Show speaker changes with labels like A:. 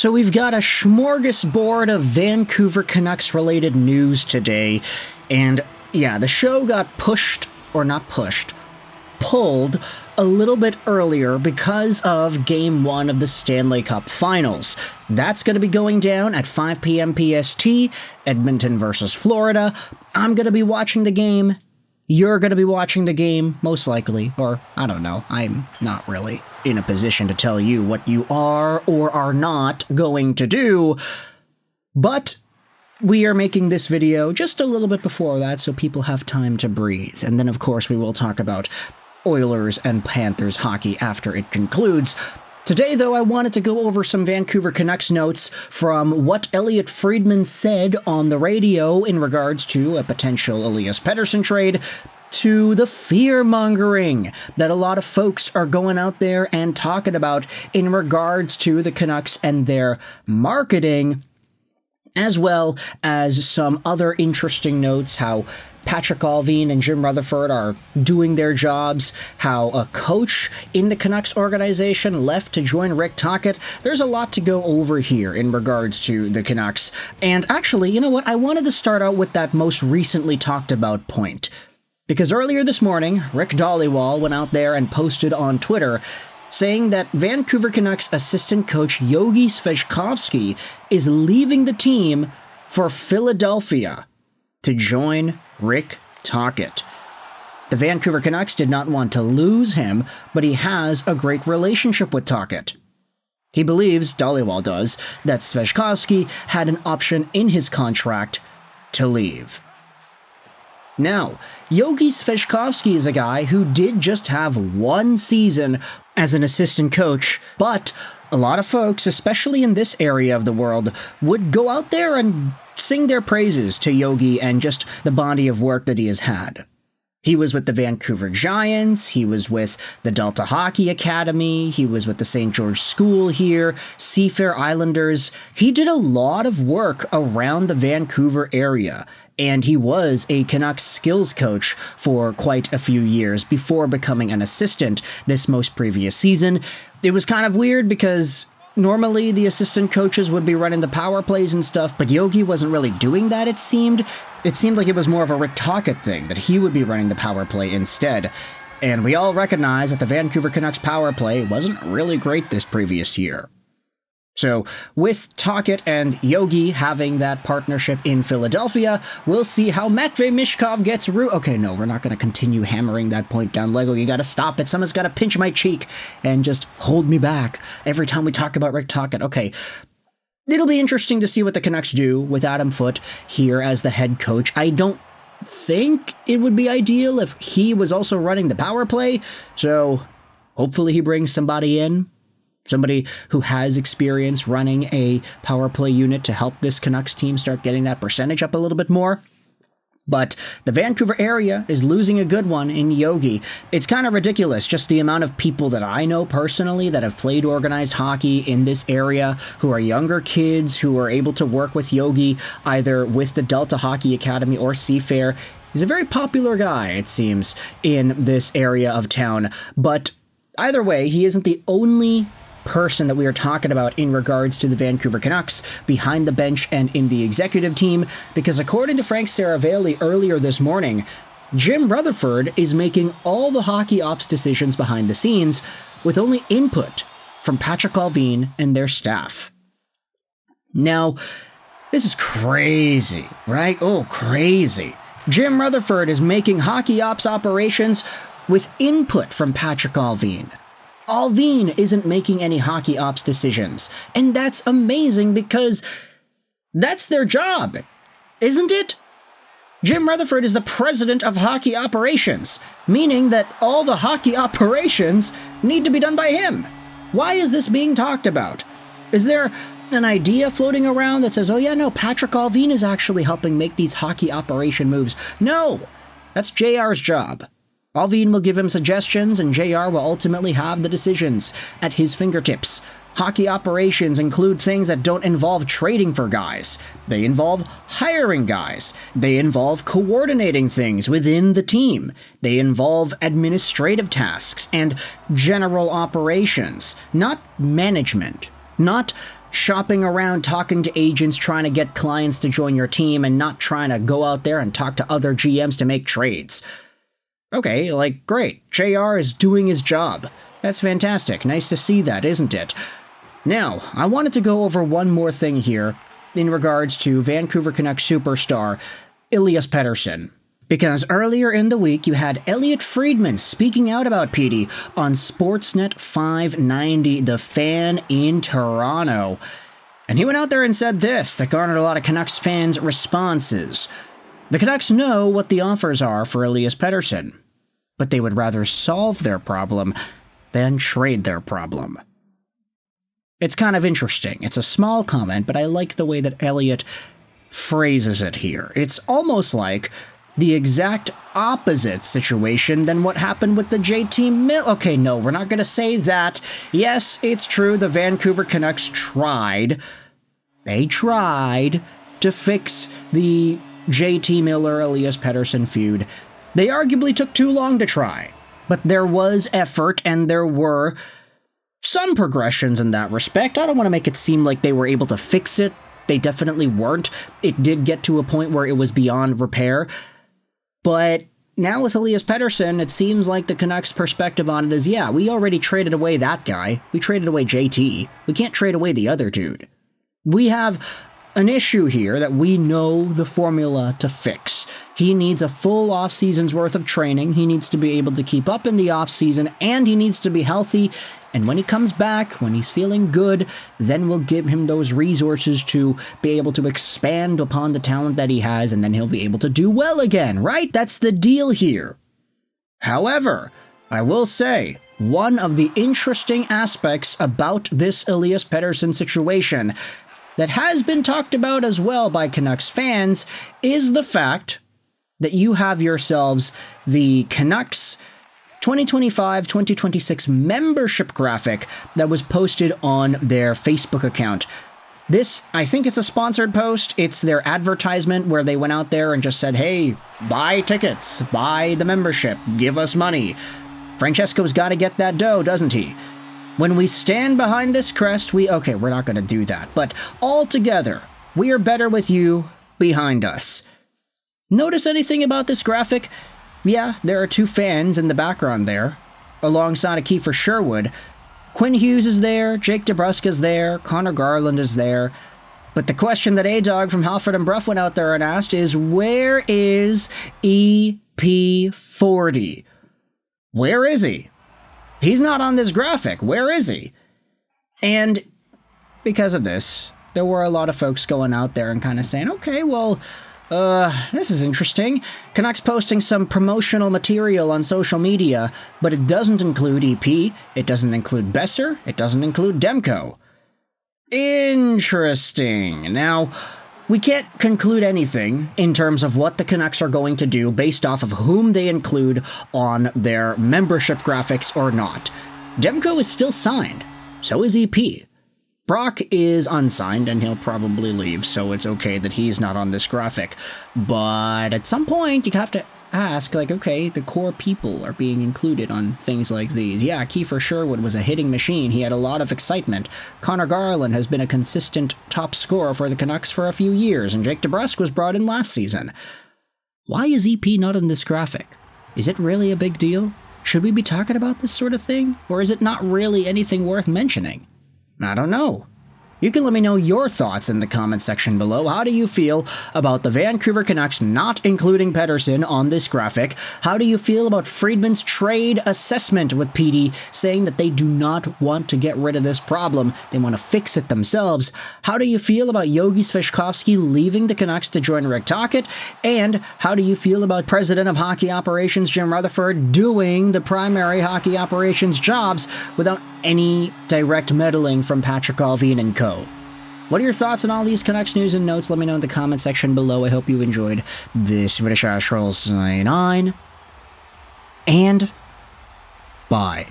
A: So we've got a smorgasbord of Vancouver Canucks related news today, and yeah, the show got pulled a little bit earlier because of Game 1 of the Stanley Cup Finals. That's going to be going down at 5 p.m. PST, Edmonton versus Florida. I'm going to be watching the game. You're going to be watching the game, most likely, or I don't know. I'm not really in a position to tell you what you are or are not going to do, but we are making this video just a little bit before that so people have time to breathe. And then, of course, we will talk about Oilers and Panthers hockey after it concludes. Today, though, I wanted to go over some Vancouver Canucks notes from what Elliotte Friedman said on the radio in regards to a potential Elias Pettersson trade, to the fear-mongering that a lot of folks are going out there and talking about in regards to the Canucks and their marketing, as well as some other interesting notes, how Patrik Allvin and Jim Rutherford are doing their jobs, how a coach in the Canucks organization left to join Rick Tocchet. There's a lot to go over here in regards to the Canucks. And actually, you know what? I wanted to start out with that most recently talked about point. Because earlier this morning, Rick Dhaliwal went out there and posted on Twitter saying that Vancouver Canucks assistant coach Yogi Svejkovsky is leaving the team for Philadelphia to join Rick Tocchet. The Vancouver Canucks did not want to lose him, but he has a great relationship with Tocchet. He believes, Dhaliwal does, that Svejkovsky had an option in his contract to leave. Now, Yogi Svejkovsky is a guy who did just have one season as an assistant coach, but a lot of folks, especially in this area of the world, would go out there and sing their praises to Yogi and just the body of work that he has had. He was with the Vancouver Giants, he was with the Delta Hockey Academy, he was with the St. George School here, Seafair Islanders. He did a lot of work around the Vancouver area, and he was a Canucks skills coach for quite a few years before becoming an assistant this most previous season. It was kind of weird because normally the assistant coaches would be running the power plays and stuff, but Yogi wasn't really doing that, it seemed. It seemed like it was more of a Rick Tocchet thing, that he would be running the power play instead. And we all recognize that the Vancouver Canucks power play wasn't really great this previous year. So, with Tocchet and Yogi having that partnership in Philadelphia, we'll see how Matvei Michkov gets Okay, no, we're not going to continue hammering that point down, Lego. You got to stop it. Someone's got to pinch my cheek and just hold me back every time we talk about Rick Tocchet. Okay, it'll be interesting to see what the Canucks do with Adam Foote here as the head coach. I don't think it would be ideal if he was also running the power play, so hopefully he brings somebody in. Somebody who has experience running a power play unit to help this Canucks team start getting that percentage up a little bit more. But the Vancouver area is losing a good one in Yogi. It's kind of ridiculous, just the amount of people that I know personally that have played organized hockey in this area, who are younger kids, who are able to work with Yogi, either with the Delta Hockey Academy or Seafair. He's a very popular guy, it seems, in this area of town. But either way, he isn't the only person that we are talking about in regards to the Vancouver Canucks behind the bench and in the executive team, because according to Frank Saravalli earlier this morning, Jim Rutherford is making all the hockey ops decisions behind the scenes with only input from Patrik Allvin and their staff. Now, this is crazy, right? Oh, crazy. Jim Rutherford is making hockey ops operations with input from Patrik Allvin. Allvin isn't making any hockey ops decisions, and that's amazing because that's their job, isn't it? Jim Rutherford is the president of hockey operations, meaning that all the hockey operations need to be done by him. Why is this being talked about? Is there an idea floating around that says, oh yeah, no, Patrik Allvin is actually helping make these hockey operation moves? No, that's JR's job. Allvin will give him suggestions, and JR will ultimately have the decisions at his fingertips. Hockey operations include things that don't involve trading for guys. They involve hiring guys. They involve coordinating things within the team. They involve administrative tasks and general operations, not management, not shopping around, talking to agents, trying to get clients to join your team, and not trying to go out there and talk to other GMs to make trades. Okay, like, great. JR is doing his job. That's fantastic. Nice to see that, isn't it? Now, I wanted to go over one more thing here in regards to Vancouver Canucks superstar Elias Pettersson. Because earlier in the week, you had Elliotte Friedman speaking out about Petey on Sportsnet 590, The Fan in Toronto. And he went out there and said this, that garnered a lot of Canucks fans' responses. The Canucks know what the offers are for Elias Pettersson, but they would rather solve their problem than trade their problem. It's kind of interesting. It's a small comment, but I like the way that Elliotte phrases it here. It's almost like the exact opposite situation than what happened with the JT Mill. Okay, no, we're not going to say that. Yes, it's true, the Vancouver Canucks tried. They tried to fix the JT Miller-Elias Pettersson feud. They arguably took too long to try, but there was effort and there were some progressions in that respect. I don't want to make it seem like they were able to fix it. They definitely weren't. It did get to a point where it was beyond repair. But now with Elias Pettersson, it seems like the Canucks' perspective on it is, yeah, we already traded away that guy. We traded away JT. We can't trade away the other dude. We have an issue here that we know the formula to fix. He needs a full off-season's worth of training. He needs to be able to keep up in the off-season, and he needs to be healthy. And when he comes back, when he's feeling good, then we'll give him those resources to be able to expand upon the talent that he has, and then he'll be able to do well again, right? That's the deal here. However, I will say, one of the interesting aspects about this Elias Pettersson situation that has been talked about as well by Canucks fans is the fact that you have yourselves the Canucks 2025-2026 membership graphic that was posted on their Facebook account. This, I think it's a sponsored post. It's their advertisement where they went out there and just said, hey, buy tickets, buy the membership, give us money. Francesco's got to get that dough, doesn't he? When we stand behind this crest, okay, we're not going to do that, but all together, we are better with you behind us. Notice anything about this graphic? Yeah, there are two fans in the background there, alongside a Kiefer Sherwood. Quinn Hughes is there, Jake DeBrusk is there, Connor Garland is there. But the question that A-Dog from Halford and Bruff went out there and asked is, where is EP40? Where is he? He's not on this graphic. Where is he? And because of this, there were a lot of folks going out there and kind of saying, okay, well, this is interesting. Canucks posting some promotional material on social media, but it doesn't include EP, it doesn't include Besser, it doesn't include Demko. Interesting. Now, we can't conclude anything in terms of what the Canucks are going to do based off of whom they include on their membership graphics or not. Demko is still signed. So is EP. Brock is unsigned and he'll probably leave, so it's okay that he's not on this graphic. But at some point, you have to ask, like, okay, the core people are being included on things like these. Yeah, Kiefer Sherwood was a hitting machine. He had a lot of excitement. Connor Garland has been a consistent top scorer for the Canucks for a few years, and Jake DeBrusk was brought in last season. Why is EP not in this graphic? Is it really a big deal? Should we be talking about this sort of thing? Or is it not really anything worth mentioning? I don't know. You can let me know your thoughts in the comment section below. How do you feel about the Vancouver Canucks not including Pettersson on this graphic? How do you feel about Friedman's trade assessment with PD, saying that they do not want to get rid of this problem, they want to fix it themselves? How do you feel about Yogi Svejkovsky leaving the Canucks to join Rick Tocchet? And how do you feel about President of Hockey Operations Jim Rutherford doing the primary hockey operations jobs without any direct meddling from Patrick Allvin and co? What are your thoughts on all these Canucks news and notes? Let me know in the comment section below. I hope you enjoyed this video. Sign on, and bye.